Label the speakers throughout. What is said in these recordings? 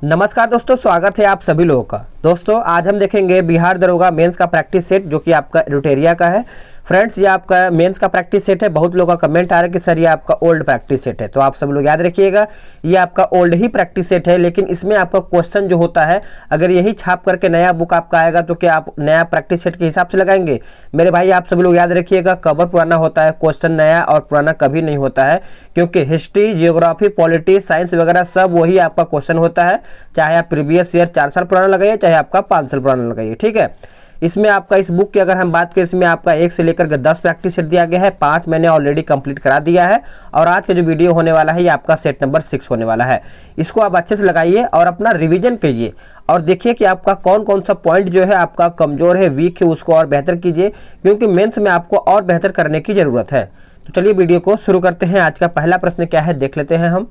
Speaker 1: नमस्कार दोस्तों, स्वागत है आप सभी लोगों का। दोस्तों आज हम देखेंगे बिहार दरोगा मेंस का प्रैक्टिस सेट जो कि आपका एडिटोरिया का है। फ्रेंड्स ये आपका मेंस का प्रैक्टिस सेट है। बहुत लोगों का कमेंट आ रहा है कि सर ये आपका ओल्ड प्रैक्टिस सेट है, तो आप सब लोग याद रखिएगा ये आपका ओल्ड ही प्रैक्टिस सेट है। लेकिन इसमें आपका क्वेश्चन जो होता है, अगर यही छाप करके नया बुक आपका आएगा तो क्या आप नया प्रैक्टिस सेट के हिसाब से लगाएंगे? मेरे भाई आप सभी लोग याद रखिएगा, कवर पुराना होता है, क्वेश्चन नया और पुराना कभी नहीं होता है। क्योंकि हिस्ट्री, जियोग्राफी, पॉलिटिक्स, साइंस वगैरह सब वही आपका क्वेश्चन होता है। चाहे आप प्रीवियस ईयर 4 साल पुराना लगाइए, चाहे आपका 5 साल पुराना लगाइए, ठीक है। इसमें आपका इस बुक की अगर हम बात करें, इसमें आपका 1 से लेकर के 10 प्रैक्टिस सेट दिया गया है। 5 मैंने ऑलरेडी कंप्लीट करा दिया है और आज का जो वीडियो होने वाला है ये आपका सेट नंबर 6 होने वाला है। इसको आप अच्छे से लगाइए और अपना रिवीजन कीजिए और देखिए कि आपका कौन कौन सा पॉइंट जो है आपका कमजोर है, वीक है, उसको और बेहतर कीजिए, क्योंकि मेंस में आपको और बेहतर करने की जरूरत है। तो चलिए वीडियो को शुरू करते हैं। आज का पहला प्रश्न क्या है देख लेते हैं हम।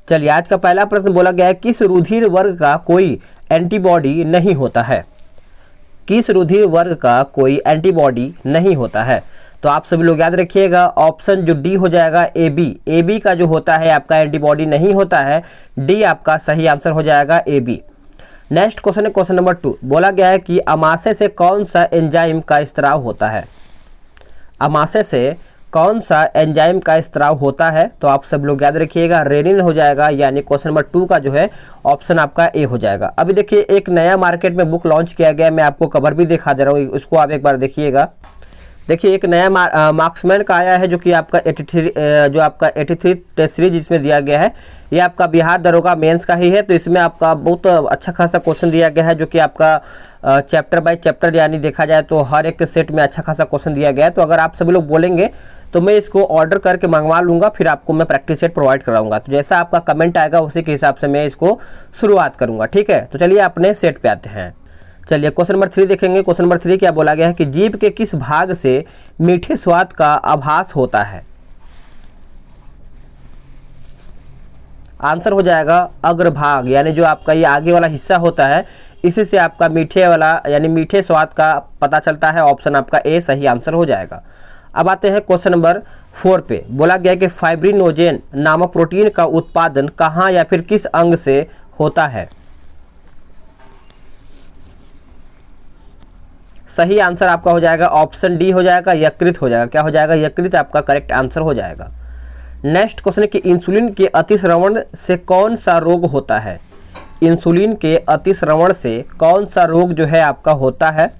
Speaker 1: चलिए आज का पहला प्रश्न बोला गया है, किस रुधिर वर्ग का कोई एंटीबॉडी नहीं होता है? किस रुधिर वर्ग का कोई एंटीबॉडी नहीं होता है? तो आप सभी लोग याद रखिएगा, ऑप्शन जो डी हो जाएगा ए बी का जो होता है आपका एंटीबॉडी नहीं होता है। डी आपका सही आंसर हो जाएगा ए बी। नेक्स्ट क्वेश्चन है क्वेश्चन नंबर 2। बोला गया है कि अमाशय से कौन सा एंजाइम का स्त्राव होता है? अमाशय से कौन सा एंजाइम का स्त्राव होता है? तो आप सब लोग याद रखिएगा, रेनिन हो जाएगा, यानी क्वेश्चन नंबर 2 का जो है ऑप्शन आपका ए हो जाएगा। अभी देखिए एक नया मार्केट में बुक लॉन्च किया गया है, मैं आपको कवर भी दिखा दे रहा हूँ, उसको आप एक बार देखिएगा। देखिए एक नया मार्क्समैन का आया है जो कि आपका 83 टेस्ट सीरीज इसमें दिया गया है। ये आपका बिहार दरोगा मेंस का ही है। तो इसमें आपका बहुत अच्छा खासा क्वेश्चन दिया गया है जो कि आपका चैप्टर बाय चैप्टर, यानी देखा जाए तो हर एक सेट में अच्छा खासा क्वेश्चन दिया गया है। तो अगर आप सभी लोग बोलेंगे तो मैं इसको ऑर्डर करके मंगवा लूँगा, फिर आपको मैं प्रैक्टिस सेट प्रोवाइड कराऊंगा। तो जैसा आपका कमेंट आएगा उसी के हिसाब से मैं इसको शुरुआत करूँगा, ठीक है। तो चलिए अपने सेट पे आते हैं। चलिए क्वेश्चन नंबर 3 देखेंगे। क्वेश्चन नंबर 3 क्या बोला गया है कि जीभ के किस भाग से मीठे स्वाद का आभास होता है? आंसर हो जाएगा अग्रभाग, यानी जो आपका ये आगे वाला हिस्सा होता है, इसी से आपका मीठे वाला यानी मीठे स्वाद का पता चलता है। ऑप्शन आपका ए सही आंसर हो जाएगा। अब आते हैं क्वेश्चन नंबर 4 पे। बोला गया है कि फाइब्रिनोजेन नामक प्रोटीन का उत्पादन कहाँ या फिर किस अंग से होता है? सही आंसर आपका हो जाएगा ऑप्शन डी हो जाएगा, यकृत हो जाएगा। क्या हो जाएगा? यकृत आपका करेक्ट आंसर हो जाएगा। नेक्स्ट क्वेश्चन है कि इंसुलिन के अतिश्रवण से कौन सा रोग होता है? इंसुलिन के अतिश्रवण से कौन सा रोग जो है आपका होता है?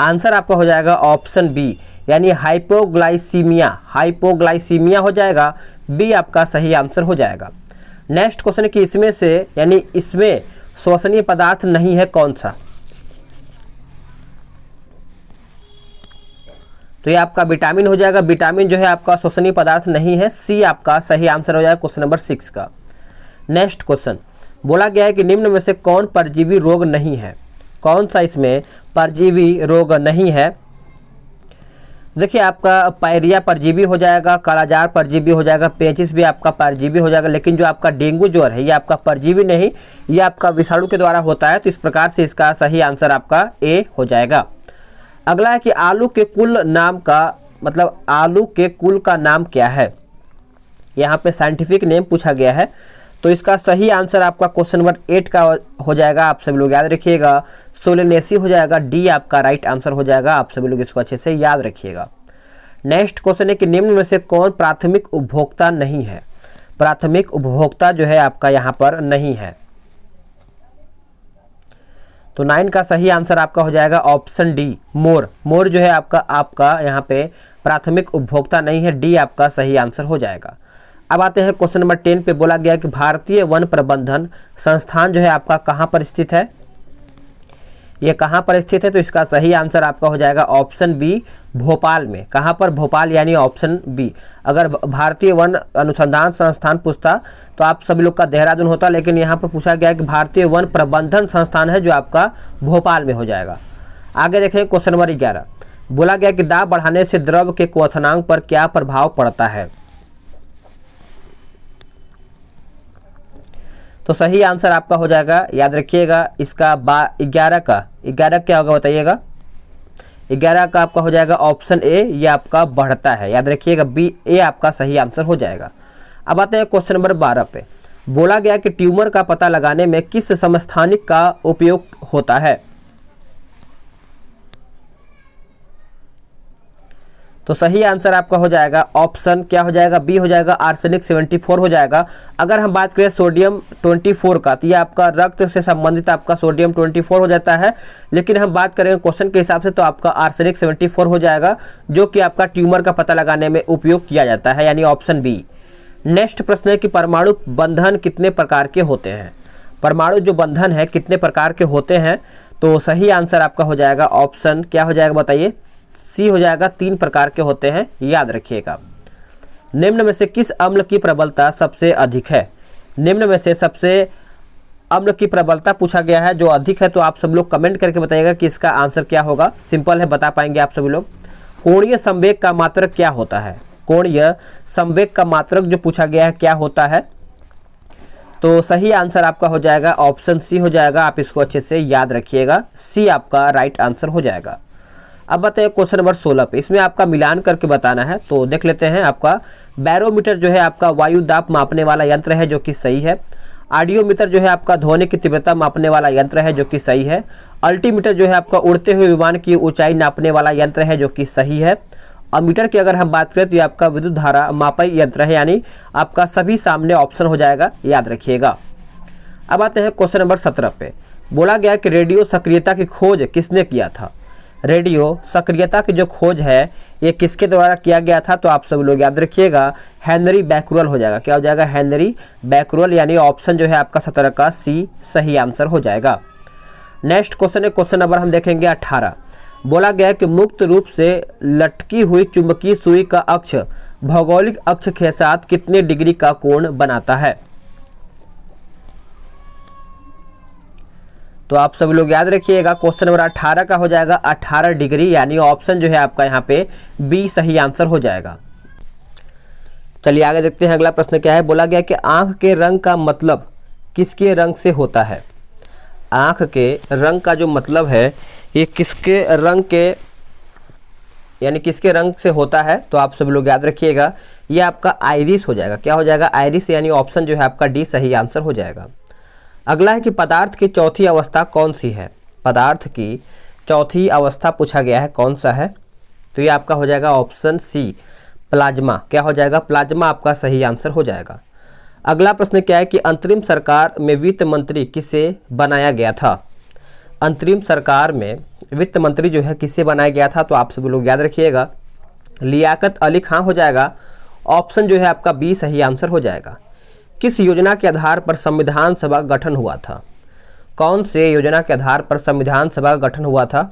Speaker 1: आंसर आपका हो जाएगा ऑप्शन बी, यानी हाइपोग्लाइसीमिया। हाइपोग्लाइसीमिया हो जाएगा, बी आपका सही आंसर हो जाएगा। नेक्स्ट क्वेश्चन है कि इसमें से यानी इसमें श्वसनीय पदार्थ नहीं है कौन सा? तो ये आपका विटामिन हो जाएगा। विटामिन जो है आपका श्वसनीय पदार्थ नहीं है, सी आपका सही आंसर हो जाएगा क्वेश्चन नंबर 6 का। नेक्स्ट क्वेश्चन बोला गया है कि निम्न में से कौन परजीवी रोग नहीं है? कौन सा इसमें परजीवी रोग नहीं है? देखिए आपका पायरिया परजीवी हो जाएगा, कालाजार परजीवी हो जाएगा, पेचिस भी आपका परजीवी हो जाएगा। लेकिन जो आपका डेंगू ज्वर है ये आपका परजीवी नहीं, ये आपका विषाणु के द्वारा होता है। तो इस प्रकार से इसका सही आंसर आपका ए हो जाएगा। अगला है कि आलू के कुल नाम का मतलब आलू के कुल का नाम क्या है? यहाँ पे साइंटिफिक नेम पूछा गया है। तो इसका सही आंसर आपका क्वेश्चन नंबर 8 का हो जाएगा। आप सभी लोग याद रखिएगा, सोलेनेसी हो जाएगा, डी आपका राइट आंसर हो जाएगा। आप सभी लोग इसको अच्छे से याद रखिएगा। नेक्स्ट क्वेश्चन है कि निम्न में से कौन प्राथमिक उपभोक्ता नहीं है? प्राथमिक उपभोक्ता जो है आपका यहाँ पर नहीं है। तो 9 का सही आंसर आपका हो जाएगा ऑप्शन डी, मोर। मोर जो है आपका यहाँ पे प्राथमिक उपभोक्ता नहीं है, डी आपका सही आंसर हो जाएगा। अब आते हैं क्वेश्चन नंबर 10 पे। बोला गया कि भारतीय वन प्रबंधन संस्थान जो है आपका कहाँ पर स्थित है? ये कहाँ पर स्थित है? तो इसका सही आंसर आपका हो जाएगा ऑप्शन बी, भोपाल में। कहाँ पर? भोपाल, यानी ऑप्शन बी। अगर भारतीय वन अनुसंधान संस्थान पूछता तो आप सभी लोग का देहरादून होता, लेकिन यहाँ पर पूछा गया है कि भारतीय वन प्रबंधन संस्थान है जो आपका भोपाल में हो जाएगा। आगे देखें क्वेश्चन नंबर 11। बोला गया कि दाब बढ़ाने से द्रव के क्वथनांक पर क्या प्रभाव पड़ता है? तो सही आंसर आपका हो जाएगा, याद रखिएगा, इसका 11 क्या होगा बताइएगा? 11 का आपका हो जाएगा ऑप्शन ए, ये आपका बढ़ता है। याद रखिएगा बी, ए आपका सही आंसर हो जाएगा। अब आते हैं क्वेश्चन नंबर 12 पे। बोला गया कि ट्यूमर का पता लगाने में किस समस्थानिक का उपयोग होता है? तो सही आंसर आपका हो जाएगा ऑप्शन क्या हो जाएगा, बी हो जाएगा, आर्सेनिक 74 हो जाएगा। अगर हम बात करें सोडियम 24 का, तो ये आपका रक्त से संबंधित आपका सोडियम 24 हो जाता है, लेकिन हम बात करें क्वेश्चन के हिसाब से तो आपका आर्सेनिक 74 हो जाएगा, जो कि आपका ट्यूमर का पता लगाने में उपयोग किया जाता है, यानी ऑप्शन बी। नेक्स्ट प्रश्न है कि परमाणु बंधन कितने प्रकार के होते हैं? परमाणु जो बंधन है कितने प्रकार के होते हैं? तो सही आंसर आपका हो जाएगा ऑप्शन क्या हो जाएगा बताइए, सी हो जाएगा, 3 प्रकार के होते हैं, याद रखिएगा। निम्न में से किस अम्ल की प्रबलता सबसे अधिक है? निम्न में से सबसे अम्ल की प्रबलता पूछा गया है जो अधिक है, तो आप सब लोग कमेंट करके बताइएगा कि इसका आंसर क्या होगा। सिंपल है, बता पाएंगे आप सभी लोग। कोणीय संवेग का मात्रक क्या होता है? कोणीय संवेग का मात्रक जो पूछा गया है क्या होता है? तो सही आंसर आपका हो जाएगा ऑप्शन सी हो जाएगा। आप इसको अच्छे से याद रखिएगा, सी आपका राइट आंसर हो जाएगा। अब बताइए क्वेश्चन नंबर 16 पे, इसमें आपका मिलान करके बताना है, तो देख लेते हैं। आपका बैरोमीटर जो है आपका वायु दाब मापने वाला यंत्र है, जो कि सही है। ऑडियोमीटर जो है आपका ध्वनि की तीव्रता मापने वाला यंत्र है, जो कि सही है। अल्टीमीटर जो है आपका उड़ते हुए विमान की ऊंचाई नापने वाला यंत्र है, जो कि सही है। अमीटर की अगर हम बात करें तो ये आपका विद्युत धारा मापी यंत्र है, यानी आपका सभी सामने ऑप्शन हो जाएगा, याद रखिएगा। अब आते हैं क्वेश्चन नंबर 17 पे। बोला गया कि रेडियो सक्रियता की खोज किसने किया था? रेडियो सक्रियता की जो खोज है ये किसके द्वारा किया गया था? तो आप सब लोग याद रखिएगा, हेनरी बैक्यूरेल हो जाएगा। क्या हो जाएगा? हेनरी बैक्यूरेल, यानी ऑप्शन जो है आपका 17 का सी सही आंसर हो जाएगा। नेक्स्ट क्वेश्चन है क्वेश्चन नंबर हम देखेंगे 18। बोला गया कि मुक्त रूप से लटकी हुई चुंबकीय सुई का अक्ष भौगोलिक अक्ष के साथ कितने डिग्री का कोण बनाता है? तो आप सभी लोग याद रखिएगा, क्वेश्चन नंबर 18 का हो जाएगा 18 डिग्री, यानी ऑप्शन जो है आपका यहाँ पे बी सही आंसर हो जाएगा। चलिए आगे देखते हैं, अगला प्रश्न क्या है। बोला गया कि आंख के रंग का मतलब किसके रंग से होता है? आंख के रंग का जो मतलब है ये किसके रंग के, यानी किसके रंग से होता है? तो आप सभी लोग याद रखिएगा, ये आपका आइरिस हो जाएगा। क्या हो जाएगा? आइरिस, यानी ऑप्शन जो है आपका डी सही आंसर हो जाएगा। अगला है कि पदार्थ की चौथी अवस्था कौन सी है? पदार्थ की चौथी अवस्था पूछा गया है, कौन सा है? तो ये आपका हो जाएगा ऑप्शन सी, प्लाज्मा। क्या हो जाएगा? प्लाज्मा आपका सही आंसर हो जाएगा। अगला प्रश्न क्या है कि अंतरिम सरकार में वित्त मंत्री किसे बनाया गया था? अंतरिम सरकार में वित्त मंत्री जो है किसे बनाया गया था? तो आप सभी लोग याद रखिएगा, लियाकत अली खां हो जाएगा। ऑप्शन जो है आपका बी सही आंसर हो जाएगा। किस योजना के आधार पर संविधान सभा का गठन हुआ था? कौन से योजना के आधार पर संविधान सभा का गठन हुआ था?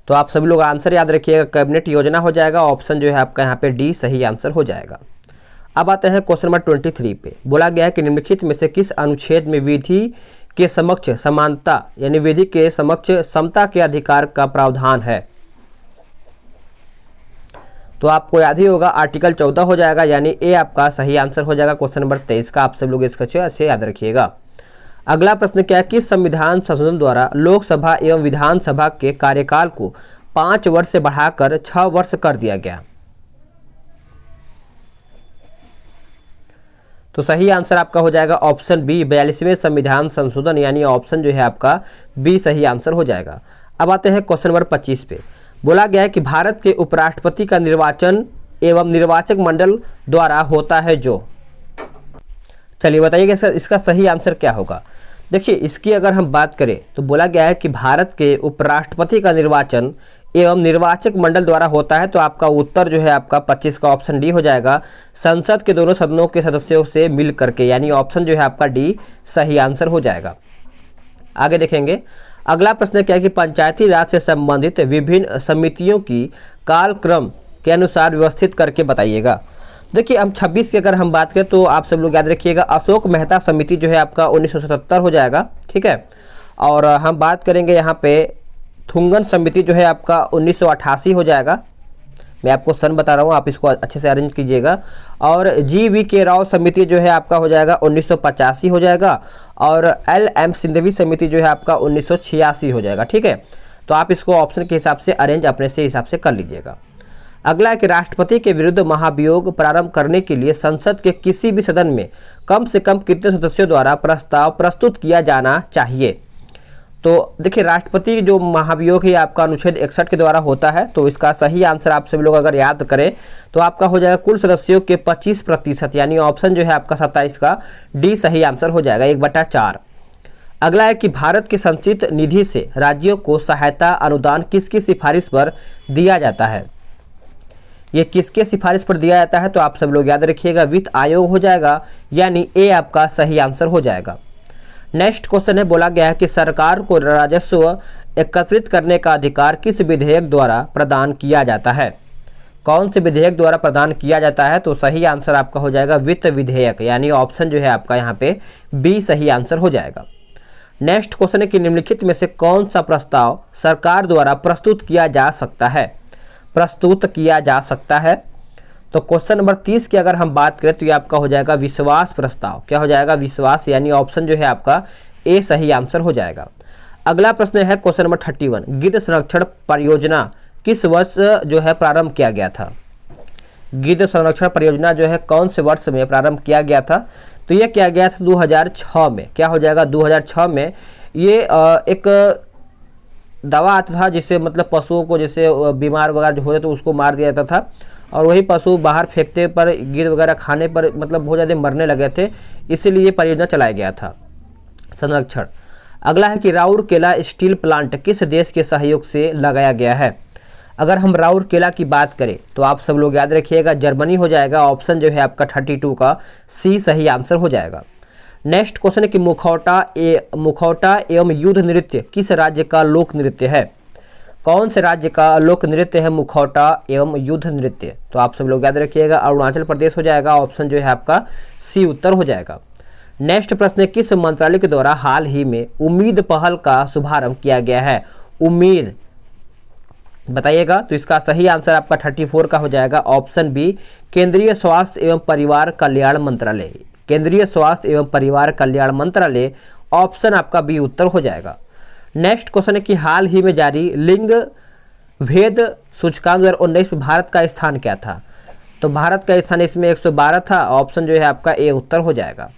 Speaker 1: तो आप सभी लोग आंसर याद रखिएगा, कैबिनेट योजना हो जाएगा। ऑप्शन जो है आपका यहाँ पे डी सही आंसर हो जाएगा। अब आते हैं क्वेश्चन नंबर 23 पे। बोला गया है कि निम्नलिखित में से किस अनुच्छेद में विधि के समक्ष समानता, यानी विधि के समक्ष समता के अधिकार का प्रावधान है? तो आपको याद ही होगा, आर्टिकल 14 हो जाएगा, यानी ए आपका सही आंसर हो जाएगा क्वेश्चन नंबर 23 का। आप सब लोग इसका अच्छे याद रखिएगा। अगला प्रश्न क्या है, किस संविधान संशोधन द्वारा लोकसभा एवं विधानसभा के कार्यकाल को 5 वर्ष से बढ़ाकर 6 वर्ष कर दिया गया? तो सही आंसर आपका हो जाएगा ऑप्शन बी, 42वें संविधान संशोधन, यानी ऑप्शन जो है आपका बी सही आंसर हो जाएगा। अब आते हैं क्वेश्चन नंबर 25 पे। बोला गया है कि भारत के उपराष्ट्रपति का निर्वाचन एवं निर्वाचक मंडल द्वारा होता है जो, चलिए बताइएगा इसका सही आंसर क्या होगा। देखिए, इसकी अगर हम बात करें तो बोला गया है कि भारत के उपराष्ट्रपति का निर्वाचन एवं निर्वाचक मंडल द्वारा होता है, तो आपका उत्तर जो है आपका 25 का ऑप्शन डी हो जाएगा, संसद के दोनों सदनों के सदस्यों से मिल करके, यानी ऑप्शन जो है आपका डी सही आंसर हो जाएगा। आगे देखेंगे, अगला प्रश्न क्या है कि पंचायती राज से संबंधित विभिन्न समितियों की कालक्रम के अनुसार व्यवस्थित करके बताइएगा। देखिए, हम 26 की अगर हम बात करें तो आप सब लोग याद रखिएगा, अशोक मेहता समिति जो है आपका 1977 हो जाएगा, ठीक है। और हम बात करेंगे यहाँ पे थुंगन समिति जो है आपका 1988 हो जाएगा। मैं आपको सन बता रहा हूँ, आप इसको अच्छे से अरेंज कीजिएगा। और GV.K. राव समिति जो है आपका हो जाएगा 1985 हो जाएगा। और LM सिंधवी समिति जो है आपका 1986 हो जाएगा, ठीक है। तो आप इसको ऑप्शन के हिसाब से अरेंज अपने से हिसाब से कर लीजिएगा। अगला है कि राष्ट्रपति के विरुद्ध महाभियोग प्रारंभ करने के लिए संसद के किसी भी सदन में कम से कम कितने सदस्यों द्वारा प्रस्ताव प्रस्तुत किया जाना चाहिए। तो देखिए, राष्ट्रपति जो महाभियोग है आपका अनुच्छेद 61 के द्वारा होता है। तो इसका सही आंसर आप सभी लोग अगर याद करें तो आपका हो जाएगा कुल सदस्यों के 25%, यानी ऑप्शन जो है आपका 27 का डी सही आंसर हो जाएगा, 1/4। अगला है कि भारत के संचित निधि से राज्यों को सहायता अनुदान किसकी सिफारिश पर दिया जाता है। ये किसके सिफारिश पर दिया जाता है, तो आप सब लोग याद रखिएगा, वित्त आयोग हो जाएगा, यानी ए आपका सही आंसर हो जाएगा। नेक्स्ट क्वेश्चन है, बोला गया है कि सरकार को राजस्व एकत्रित करने का अधिकार किस विधेयक द्वारा प्रदान किया जाता है। कौन से विधेयक द्वारा प्रदान किया जाता है, तो सही आंसर आपका हो जाएगा वित्त विधेयक, यानी ऑप्शन जो है आपका यहाँ पे बी सही आंसर हो जाएगा। नेक्स्ट क्वेश्चन है कि निम्नलिखित में से कौन सा प्रस्ताव सरकार द्वारा प्रस्तुत किया जा सकता है। तो क्वेश्चन नंबर 30 की अगर हम बात करें तो ये आपका हो जाएगा विश्वास प्रस्ताव। क्या हो जाएगा, विश्वास, यानी ऑप्शन जो है आपका ए सही आंसर हो जाएगा। अगला प्रश्न है क्वेश्चन नंबर 31, गिद्ध संरक्षण परियोजना किस वर्ष जो है प्रारंभ किया गया था। गिद्ध संरक्षण परियोजना जो है कौन से वर्ष में प्रारंभ किया गया था, तो ये किया गया था 2006 में। क्या हो जाएगा, 2006 में। ये एक दवा आता था जिससे मतलब पशुओं को जैसे बीमार वगैरह जो होते तो उसको मार दिया जाता था, और वही पशु बाहर फेंकते पर गिद्ध वगैरह खाने पर मतलब बहुत ज़्यादा मरने लगे थे, इसीलिए परियोजना चलाया गया था संरक्षण। अगला है कि राउरकेला स्टील प्लांट किस देश के सहयोग से लगाया गया है। अगर हम राउरकेला की बात करें तो आप सब लोग याद रखिएगा जर्मनी हो जाएगा, ऑप्शन जो है आपका 32 का सी सही आंसर हो जाएगा। नेक्स्ट क्वेश्चन है कि मुखौटा एवं युद्ध नृत्य किस राज्य का लोक नृत्य है। कौन से राज्य का लोक नृत्य है मुखौटा एवं युद्ध नृत्य, तो आप सब लोग याद रखिएगा अरुणाचल प्रदेश हो जाएगा, ऑप्शन जो है आपका सी उत्तर हो जाएगा। नेक्स्ट प्रश्न है, किस मंत्रालय के द्वारा हाल ही में उम्मीद पहल का शुभारंभ किया गया है। उम्मीद बताइएगा, तो इसका सही आंसर आपका 34 का हो जाएगा, ऑप्शन बी केंद्रीय स्वास्थ्य एवं परिवार कल्याण मंत्रालय। केंद्रीय स्वास्थ्य एवं परिवार कल्याण मंत्रालय, ऑप्शन आपका बी उत्तर हो जाएगा। नेक्स्ट क्वेश्चन है कि हाल ही में जारी लिंग भेद सूचकांक 2019 में भारत का स्थान क्या था। तो भारत का स्थान इसमें 112 था, ऑप्शन जो है आपका ए उत्तर हो जाएगा।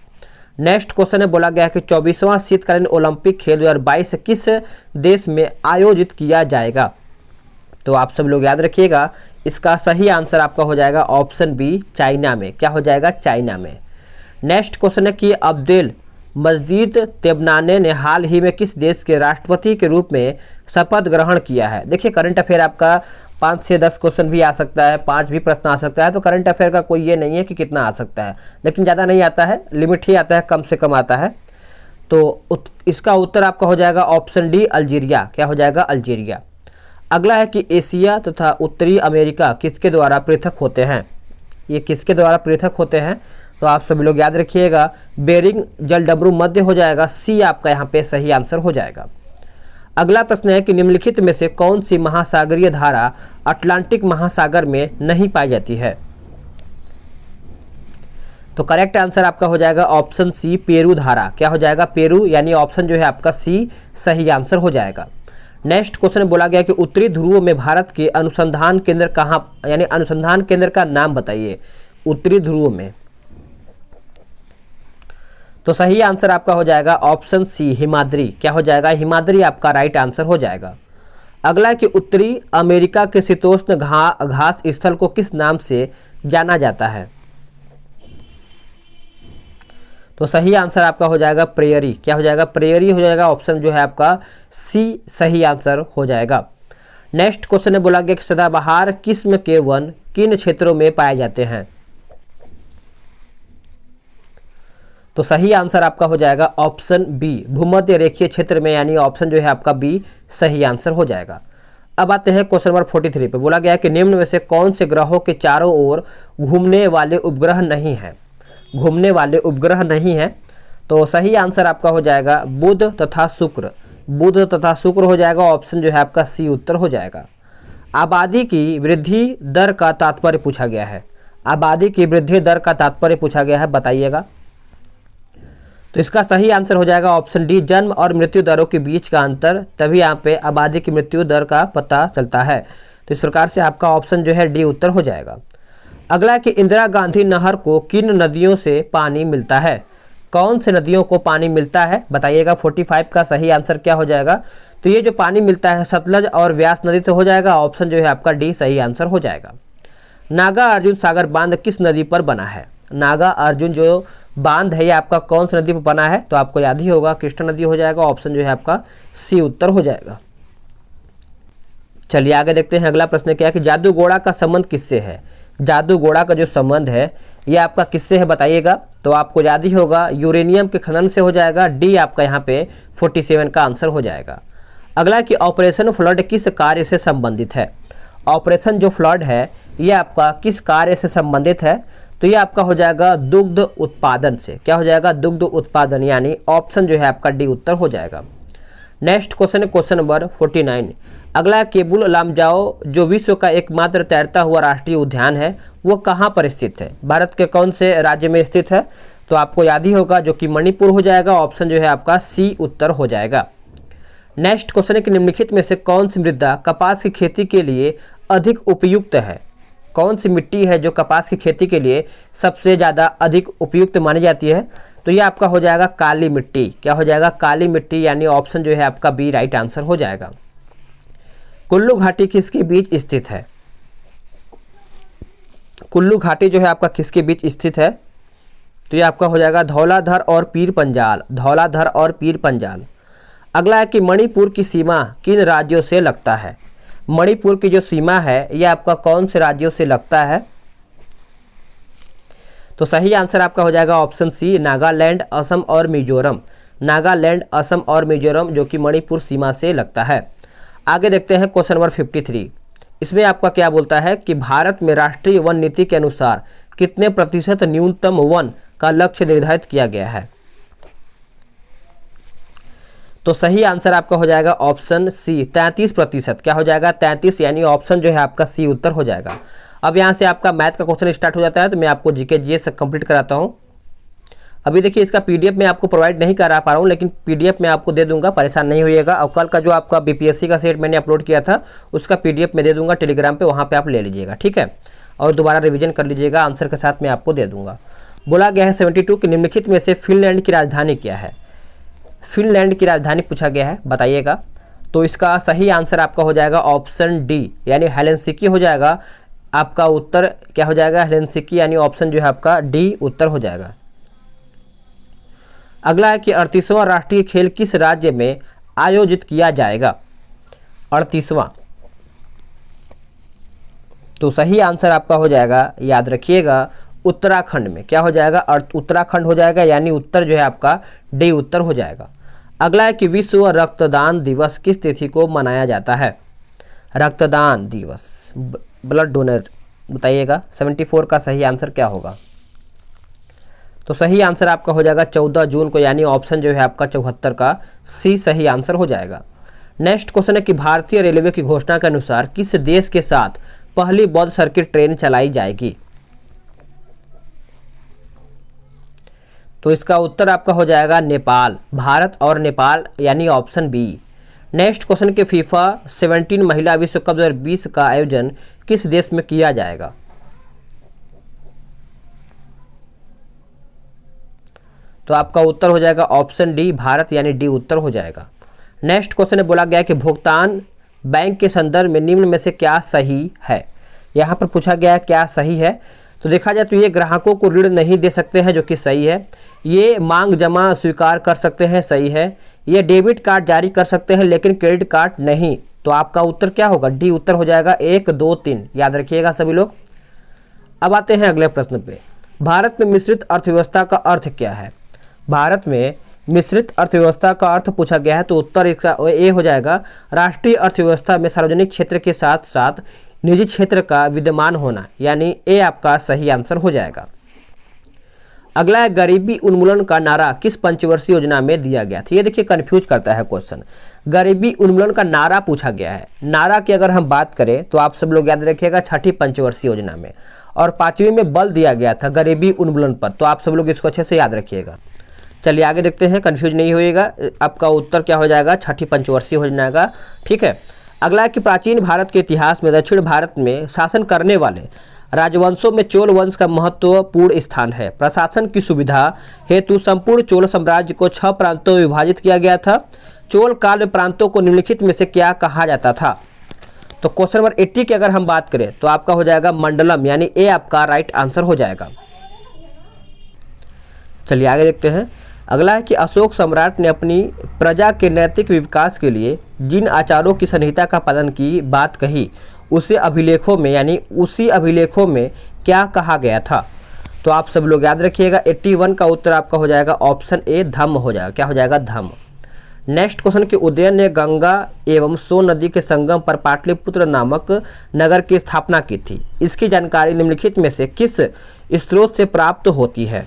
Speaker 1: नेक्स्ट क्वेश्चन है, बोला गया कि 24वां शीतकालीन ओलंपिक खेल 2022 किस देश में आयोजित किया जाएगा। तो आप सब लोग याद रखिएगा इसका सही आंसर आपका हो जाएगा ऑप्शन बी चाइना में। क्या हो जाएगा, चाइना में। नेक्स्ट क्वेश्चन है कि अब्देल मजीद तेबनाने ने हाल ही में किस देश के राष्ट्रपति के रूप में शपथ ग्रहण किया है। देखिए, करंट अफेयर आपका 5 से 10 क्वेश्चन भी आ सकता है, 5 भी प्रश्न आ सकता है, तो करंट अफेयर का कोई ये नहीं है कि कितना आ सकता है, लेकिन ज़्यादा नहीं आता है, लिमिट ही आता है, कम से कम आता है। तो इसका उत्तर आपका हो जाएगा ऑप्शन डी अल्जीरिया। क्या हो जाएगा, अल्जीरिया। अगला है कि एशिया तथा उत्तरी अमेरिका किसके द्वारा पृथक होते हैं। ये किसके द्वारा पृथक होते हैं, तो आप सभी लोग याद रखिएगा बेरिंग जलडमरू मध्य हो जाएगा, सी आपका यहाँ पे सही आंसर हो जाएगा। अगला प्रश्न है कि निम्नलिखित में से कौन सी महासागरीय धारा अटलांटिक महासागर में नहीं पाई जाती है। तो करेक्ट आंसर आपका हो जाएगा ऑप्शन सी पेरू धारा। क्या हो जाएगा, पेरू, यानी ऑप्शन जो है आपका सी सही आंसर हो जाएगा। नेक्स्ट क्वेश्चन में बोला गया कि उत्तरी ध्रुव में भारत के अनुसंधान केंद्र कहाँ, यानी अनुसंधान केंद्र का नाम बताइए उत्तरी ध्रुव में। तो सही आंसर आपका हो जाएगा ऑप्शन सी हिमाद्री। क्या हो जाएगा, हिमाद्री आपका राइट आंसर हो जाएगा। अगला है कि उत्तरी अमेरिका के शीतोष्ण घास स्थल को किस नाम से जाना जाता है। तो सही आंसर आपका हो जाएगा प्रेयरी। क्या हो जाएगा, प्रेयरी हो जाएगा, ऑप्शन जो है आपका सी सही आंसर हो जाएगा। नेक्स्ट क्वेश्चन में बोला गया कि सदाबहार किस्म के वन किन क्षेत्रों में पाए जाते हैं। तो सही आंसर आपका हो जाएगा ऑप्शन बी भूमध्य रेखीय क्षेत्र में, यानी ऑप्शन जो है आपका बी सही आंसर हो जाएगा। अब आते हैं क्वेश्चन नंबर 43 पे। बोला गया है कि निम्न में से कौन से ग्रहों के चारों ओर घूमने वाले उपग्रह नहीं है। घूमने वाले उपग्रह नहीं है, तो सही आंसर आपका हो जाएगा बुध तथा शुक्र। बुध तथा शुक्र हो जाएगा, ऑप्शन जो है आपका सी उत्तर हो जाएगा। आबादी की वृद्धि दर का तात्पर्य पूछा गया है। आबादी की वृद्धि दर का तात्पर्य पूछा गया है, बताइएगा। तो इसका सही आंसर हो जाएगा ऑप्शन डी जन्म और मृत्यु दरों के बीच का अंतर, तभी यहाँ पे आबादी की मृत्यु दर का पता चलता है। तो इस प्रकार से आपका ऑप्शन जो है डी उत्तर हो जाएगा। अगला है कि इंदिरा गांधी नहर को किन नदियों से पानी मिलता है? कौन से नदियों को पानी मिलता है बताइएगा। 45 का सही आंसर क्या हो जाएगा? तो ये जो पानी मिलता है सतलज और व्यास नदी से हो जाएगा। ऑप्शन जो है आपका डी सही आंसर हो जाएगा। नागा अर्जुन सागर बांध किस नदी पर बना है? नागा अर्जुन जो बांध है ये आपका कौन सी नदी पर बना है? तो आपको याद ही होगा, कृष्णा नदी हो जाएगा। ऑप्शन जो है आपका सी उत्तर हो जाएगा। चलिए आगे देखते हैं। अगला प्रश्न क्या है कि जादूगोड़ा का संबंध किससे है? जादूगोड़ा का जो संबंध है ये आपका किससे है बताइएगा। तो आपको याद ही होगा, यूरेनियम के खनन से हो जाएगा। डी आपका यहाँ पे 47 का आंसर हो जाएगा। अगला कि ऑपरेशन फ्लड किस कार्य से संबंधित है? ऑपरेशन जो फ्लड है ये आपका किस कार्य से संबंधित है? तो ये आपका हो जाएगा दुग्ध उत्पादन से। क्या हो जाएगा? दुग्ध उत्पादन, यानी ऑप्शन जो है आपका डी उत्तर हो जाएगा। नेक्स्ट क्वेश्चन है क्वेश्चन नंबर 49। अगला केबुल लामजाओ जो विश्व का एकमात्र तैरता हुआ राष्ट्रीय उद्यान है वो कहाँ पर स्थित है? भारत के कौन से राज्य में स्थित है? तो आपको याद ही होगा, जो कि मणिपुर हो जाएगा। ऑप्शन जो है आपका सी उत्तर हो जाएगा। नेक्स्ट क्वेश्चन है कि निम्नलिखित में से कौन सी मृदा कपास की खेती के लिए अधिक उपयुक्त है? कौन सी मिट्टी है जो कपास की खेती के लिए सबसे ज़्यादा अधिक उपयुक्त मानी जाती है? तो ये आपका हो जाएगा काली मिट्टी। क्या हो जाएगा? काली मिट्टी, यानी ऑप्शन जो है आपका बी राइट आंसर हो जाएगा। कुल्लू घाटी किसके बीच स्थित है? कुल्लू घाटी जो है आपका किसके बीच स्थित है? तो ये आपका हो जाएगा धौलाधर और पीर पंजाल। धौलाधर और पीर पंजाल। अगला है कि मणिपुर की सीमा किन राज्यों से लगता है? मणिपुर की जो सीमा है ये आपका कौन से राज्यों से लगता है? तो सही आंसर आपका हो जाएगा ऑप्शन सी, नागालैंड, असम और मिजोरम। नागालैंड, असम और मिजोरम जो कि मणिपुर सीमा से लगता है। आगे देखते हैं क्वेश्चन नंबर 53। इसमें आपका क्या बोलता है कि भारत में राष्ट्रीय वन नीति के अनुसार कितने प्रतिशत न्यूनतम वन का लक्ष्य निर्धारित किया गया है? तो सही आंसर आपका हो जाएगा ऑप्शन सी, 33%। क्या हो जाएगा? 33, यानी ऑप्शन जो है आपका सी उत्तर हो जाएगा। अब यहाँ से आपका मैथ का क्वेश्चन स्टार्ट हो जाता है, तो मैं आपको जीके जीएस कंप्लीट कराता हूँ। अभी देखिए इसका पीडीएफ मैं आपको प्रोवाइड नहीं करा पा रहा हूँ, लेकिन पीडीएफ मैं आपको दे दूंगा, परेशान नहीं होइएगा। और कल का जो आपका बीपीएससी का सेट मैंने अपलोड किया था उसका पीडीएफ मैं दे दूंगा टेलीग्राम पे, वहाँ पे आप ले लीजिएगा, ठीक है। और दोबारा रिवीजन कर लीजिएगा, आंसर के साथ मैं आपको दे दूंगा। बोला गया है 72 कि निम्नलिखित में से फिनलैंड की राजधानी क्या है? फिनलैंड की राजधानी पूछा गया है, बताइएगा। तो इसका सही आंसर आपका हो जाएगा ऑप्शन डी, यानी हेलेंसिकी हो जाएगा। आपका उत्तर क्या हो जाएगा? हेलेंसिकी, यानी ऑप्शन जो है आपका डी उत्तर हो जाएगा। अगला है कि 38वां राष्ट्रीय खेल किस राज्य में आयोजित किया जाएगा? 38वां, तो सही आंसर आपका हो जाएगा, याद रखिएगा, उत्तराखंड में। क्या हो जाएगा? उत्तराखंड हो जाएगा, यानी उत्तर जो है आपका डी उत्तर हो जाएगा। अगला है कि विश्व रक्तदान दिवस किस तिथि को मनाया जाता है? रक्तदान दिवस, ब्लड डोनर, बताइएगा। 74 का सही आंसर क्या होगा? तो सही आंसर आपका हो जाएगा 14 जून को, यानी ऑप्शन जो है आपका 74 का सी सही आंसर हो जाएगा। नेक्स्ट क्वेश्चन है कि भारतीय रेलवे की घोषणा के अनुसार किस देश के साथ पहली बौद्ध सर्किट ट्रेन चलाई जाएगी? तो इसका उत्तर आपका हो जाएगा नेपाल। भारत और नेपाल, यानी ऑप्शन बी। नेक्स्ट क्वेश्चन के फीफा 17 महिला विश्व कप 2020 का आयोजन किस देश में किया जाएगा? तो आपका उत्तर हो जाएगा ऑप्शन डी, भारत, यानी डी उत्तर हो जाएगा। नेक्स्ट क्वेश्चन में बोला गया कि भुगतान बैंक के संदर्भ में निम्न में से क्या सही है? यहाँ पर पूछा गया है क्या सही है। तो देखा जाए तो ये ग्राहकों को ऋण नहीं दे सकते हैं, जो कि सही है। ये मांग जमा स्वीकार कर सकते हैं, सही है। ये डेबिट कार्ड जारी कर सकते हैं लेकिन क्रेडिट कार्ड नहीं। तो आपका उत्तर क्या होगा? डी उत्तर हो जाएगा। 1, 2, 3 याद रखिएगा सभी लोग। अब आते हैं अगले प्रश्न पे। भारत में मिश्रित अर्थव्यवस्था का अर्थ क्या है? भारत में मिश्रित अर्थव्यवस्था का अर्थ पूछा गया है, तो उत्तर इसका ए हो जाएगा। राष्ट्रीय अर्थव्यवस्था में सार्वजनिक क्षेत्र के साथ साथ निजी क्षेत्र का विद्यमान होना, यानी ए आपका सही आंसर हो जाएगा। अगला है गरीबी उन्मूलन का नारा किस पंचवर्षीय योजना में दिया गया था? ये देखिए कंफ्यूज करता है क्वेश्चन। गरीबी उन्मूलन का नारा पूछा गया है। नारा की अगर हम बात करें तो आप सब लोग याद रखिएगा 6ठी पंचवर्षीय योजना में, और 5वीं में बल दिया गया था गरीबी उन्मूलन पर। तो आप सब लोग इसको अच्छे से याद रखिएगा। चलिए आगे देखते हैं, कंफ्यूज नहीं होइएगा। आपका उत्तर क्या हो जाएगा? 6ठी पंचवर्षीय योजना का, ठीक है। अगला है कि प्राचीन भारत के इतिहास में दक्षिण भारत में शासन करने वाले राजवंशों में चोल वंश का महत्वपूर्ण स्थान है। प्रशासन की सुविधा हेतु संपूर्ण चोल साम्राज्य को 6 प्रांतों में विभाजित किया गया था। चोल काल में प्रांतों को निम्नलिखित में से क्या कहा जाता था? तो क्वेश्चन नंबर 80 की अगर हम बात करें तो आपका हो जाएगा मंडलम, यानी ए आपका राइट आंसर हो जाएगा। चलिए आगे देखते हैं। अगला है कि अशोक सम्राट ने अपनी प्रजा के नैतिक विकास के लिए जिन आचारों की संहिता का पालन की बात कही, उसी अभिलेखों में क्या कहा गया था? तो आप सब लोग याद रखिएगा 81 का उत्तर आपका हो जाएगा ऑप्शन ए धम्म हो जाएगा। क्या हो जाएगा? धम्म। नेक्स्ट क्वेश्चन कि उदयन ने गंगा एवं सोन नदी के संगम पर पाटलिपुत्र नामक नगर की स्थापना की थी। इसकी जानकारी निम्नलिखित में से किस स्रोत से प्राप्त होती है?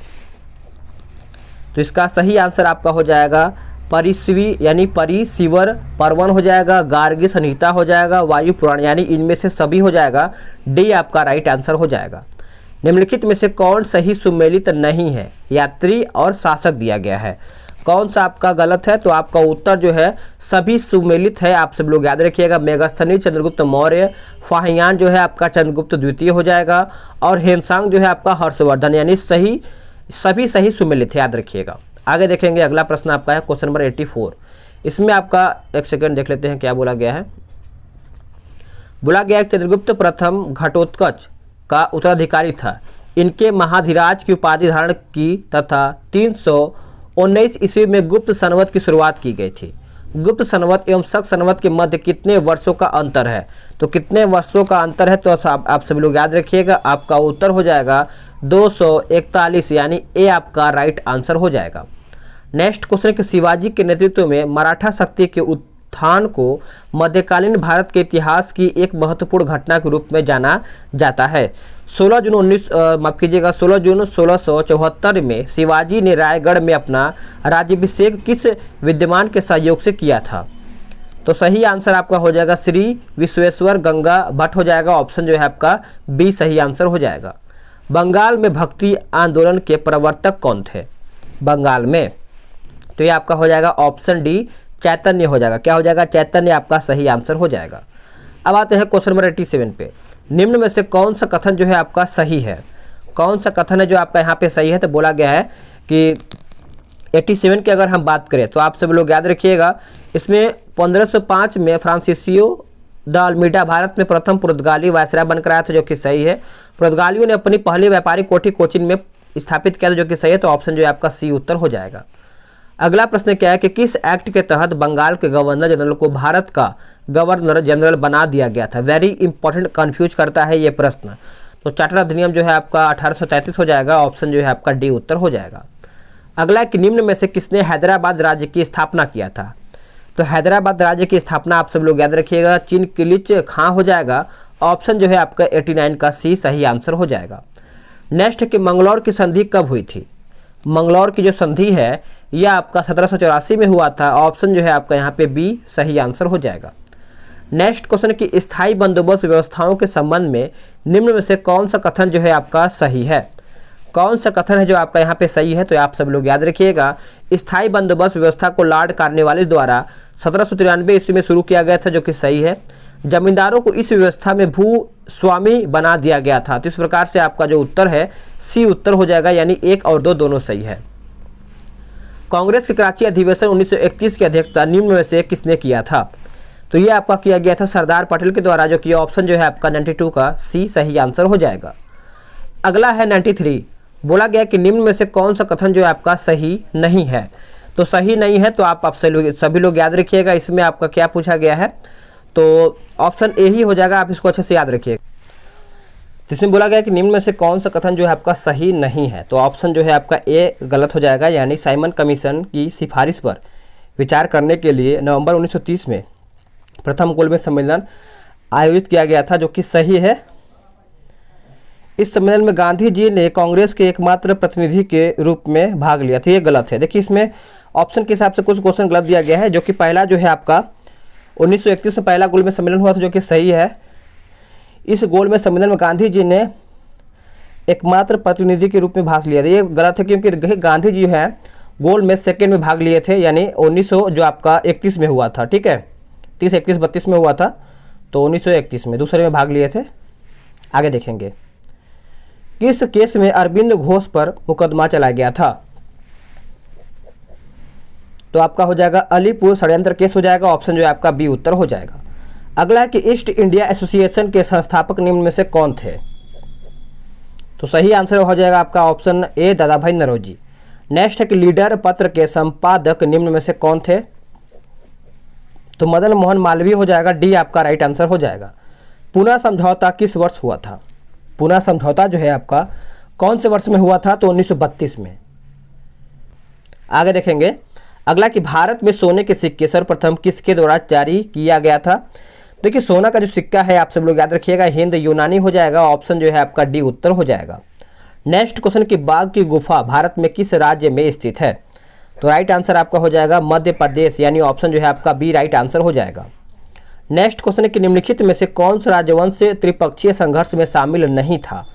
Speaker 1: तो इसका सही आंसर आपका हो जाएगा परिस्वी यानी परिसीवर पर्वन हो जाएगा, गार्गी संहिता हो जाएगा, वायु पुराण, यानी इनमें से सभी हो जाएगा। डी आपका राइट आंसर हो जाएगा। निम्नलिखित में से कौन सही सुमेलित नहीं है? यात्री और शासक दिया गया है। कौन सा आपका गलत है? तो आपका उत्तर जो है सभी सुमेलित है। आप सब लोग याद रखिएगा। मेगास्थनी चंद्रगुप्त मौर्य, फाहियान जो है आपका चंद्रगुप्त द्वितीय हो जाएगा, और हेनसांग जो है आपका हर्षवर्धन, यानी सभी सही सुमेलित है, याद रखिएगा। आगे देखेंगे। अगला प्रश्न आपका है क्वेश्चन नंबर 84। इसमें आपका एक सेकंड देख लेते हैं क्या बोला गया है। बोला गया है चंद्रगुप्त प्रथम घटोत्कच का उत्तराधिकारी था। इनके महाधिराज की उपाधि धारण की तथा 319 ईस्वी में गुप्त संवत की शुरुआत की गई थी। गुप्त संवत एवं शक संवत के मध्य कितने वर्षों का अंतर है? तो कितने वर्षों का अंतर है? तो आप सभी लोग याद रखिएगा। आपका उत्तर हो जाएगा 241, यानी ए आपका राइट आंसर हो जाएगा। नेक्स्ट क्वेश्चन कि शिवाजी के नेतृत्व में मराठा शक्ति के उत्थान को मध्यकालीन भारत के इतिहास की एक महत्वपूर्ण घटना के रूप में जाना जाता है। 16 जून 1674 में शिवाजी ने रायगढ़ में अपना राज्याभिषेक किस विद्यमान के सहयोग से किया था? तो सही आंसर आपका हो जाएगा श्री विश्वेश्वर गंगा भट्ट हो जाएगा। ऑप्शन जो है आपका बी सही आंसर हो जाएगा। बंगाल में भक्ति आंदोलन के प्रवर्तक कौन थे? बंगाल में, तो ये आपका हो जाएगा ऑप्शन डी चैतन्य हो जाएगा। क्या हो जाएगा? चैतन्य आपका सही आंसर हो जाएगा। अब आते हैं क्वेश्चन नंबर 87 पे। निम्न में से कौन सा कथन जो है आपका सही है? कौन सा कथन है जो आपका यहाँ पे सही है? तो बोला गया है कि 87 की अगर हम बात करें तो आप सब लोग याद रखिएगा। इसमें 1505 में फ्रांसिसियो द अल्मीडा भारत में प्रथम पुर्तगाली वायसराय बनकर आया था, जो कि सही है। पुर्तगालियों ने अपनी पहली व्यापारिक कोठी कोचिन में स्थापित किया था, जो कि सही है। तो ऑप्शन जो है आपका सी उत्तर हो जाएगा। अगला प्रश्न क्या है कि किस एक्ट के तहत बंगाल के गवर्नर जनरल को भारत का गवर्नर जनरल बना दिया गया था? वेरी इंपॉर्टेंट, कंफ्यूज करता है ये प्रश्न। तो चार्टर अधिनियम जो है आपका 1833 हो जाएगा। ऑप्शन जो है आपका डी उत्तर हो जाएगा। अगला कि निम्न में से किसने हैदराबाद राज्य की स्थापना किया था? तो हैदराबाद राज्य की स्थापना आप सब लोग याद रखिएगा चिनकिलिच खां हो जाएगा। ऑप्शन जो है आपका 89 का सी सही आंसर हो जाएगा। नेक्स्ट कि मंगलौर की संधि कब हुई थी? मंगलौर की जो संधि है यह आपका 1784 में हुआ था। ऑप्शन जो है आपका यहाँ पे बी सही आंसर हो जाएगा। नेक्स्ट क्वेश्चन कि स्थायी बंदोबस्त व्यवस्थाओं के संबंध में निम्न में से कौन सा कथन जो है आपका सही है? कौन सा कथन है जो आपका यहाँ पे सही है? तो आप सब लोग याद रखिएगा। स्थायी बंदोबस्त व्यवस्था को लॉर्ड कॉर्नवालिस द्वारा 1793 ईस्वी में शुरू किया गया था, जो कि सही है। जमींदारों को इस व्यवस्था में भू स्वामी बना दिया गया था। तो इस प्रकार से आपका जो उत्तर है सी उत्तर हो जाएगा, यानी 1 और 2 दोनों सही है। कांग्रेस के कराची अधिवेशन 1931 की अध्यक्षता निम्न में से किसने किया था? तो ये आपका किया गया था सरदार पटेल के द्वारा, जो कि ऑप्शन जो है आपका 92 का सी सही आंसर हो जाएगा। अगला है 93। बोला गया कि निम्न में से कौन सा कथन जो है आपका सही नहीं है? तो सही नहीं है तो आप सभी लोग याद रखिएगा। इसमें आपका क्या पूछा गया है? तो ऑप्शन ए ही हो जाएगा। आप इसको अच्छे से याद रखिएगा। जिसमें बोला गया कि निम्न में से कौन सा कथन जो है आपका सही नहीं है? तो ऑप्शन जो है आपका ए गलत हो जाएगा, यानी साइमन कमीशन की सिफारिश पर विचार करने के लिए नवंबर 1930 में प्रथम गोलमेज सम्मेलन आयोजित किया गया था, जो कि सही है। इस सम्मेलन में गांधी जी ने कांग्रेस के एकमात्र प्रतिनिधि के रूप में भाग लिया था। ये गलत है। देखिए इसमें ऑप्शन के हिसाब से कुछ क्वेश्चन गलत दिया गया है, जो कि पहला जो है आपका 1931 में पहला गोलमेज सम्मेलन हुआ था, जो कि सही है। इस गोलमेज सम्मेलन में गांधी जी ने एकमात्र प्रतिनिधि के रूप में भाग लिया था। ये गलत है, क्योंकि गांधी जी है गोलमेज सेकेंड में भाग लिए थे, यानी 1900 जो आपका 31 में हुआ था। ठीक है, 30, 31, 32 में हुआ था, तो 1931 में दूसरे में भाग लिए थे। आगे देखेंगे, किस केस में अरविंद घोष पर मुकदमा चलाया गया था? तो आपका हो जाएगा अलीपुर षड्यंत्र केस हो जाएगा, ऑप्शन जो है आपका बी उत्तर हो जाएगा। अगला है कि ईस्ट इंडिया एसोसिएशन के संस्थापक निम्न में से कौन थे? तो सही आंसर हो जाएगा आपका ऑप्शन ए, दादा भाई नौरोजी। नेक्स्ट है कि लीडर पत्र के संपादक निम्न में से कौन थे? तो मदन मोहन मालवीय हो जाएगा, डी आपका राइट आंसर हो जाएगा। पुना समझौता किस वर्ष हुआ था? पुना समझौता जो है आपका कौन से वर्ष में हुआ था? तो 1932 में। आगे देखेंगे, अगला कि भारत में सोने के सिक्के सर्वप्रथम किसके द्वारा जारी किया गया था? देखिए सोना का जो सिक्का है आप सब लोग याद रखिएगा, हिंद यूनानी हो जाएगा, ऑप्शन जो है आपका डी उत्तर हो जाएगा। नेक्स्ट क्वेश्चन कि बाघ की गुफा भारत में किस राज्य में स्थित है? तो राइट आंसर आपका हो जाएगा मध्य प्रदेश, यानी ऑप्शन जो है आपका बी राइट आंसर हो जाएगा। नेक्स्ट क्वेश्चन है कि निम्नलिखित में से कौन सा राजवंश त्रिपक्षीय संघर्ष में शामिल नहीं था?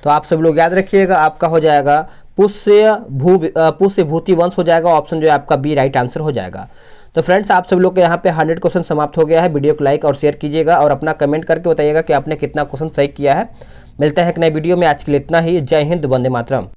Speaker 1: तो आप सब लोग याद रखिएगा, आपका हो जाएगा पुष्य भूति वंश हो जाएगा, ऑप्शन जो है आपका बी राइट आंसर हो जाएगा। तो फ्रेंड्स आप सब लोग के यहाँ पे 100 क्वेश्चन समाप्त हो गया है। वीडियो को लाइक और शेयर कीजिएगा और अपना कमेंट करके बताइएगा कि आपने कितना क्वेश्चन सही किया है। मिलते हैं एक नए वीडियो में, आज के लिए इतना ही। जय हिंद, वंदे मातरम।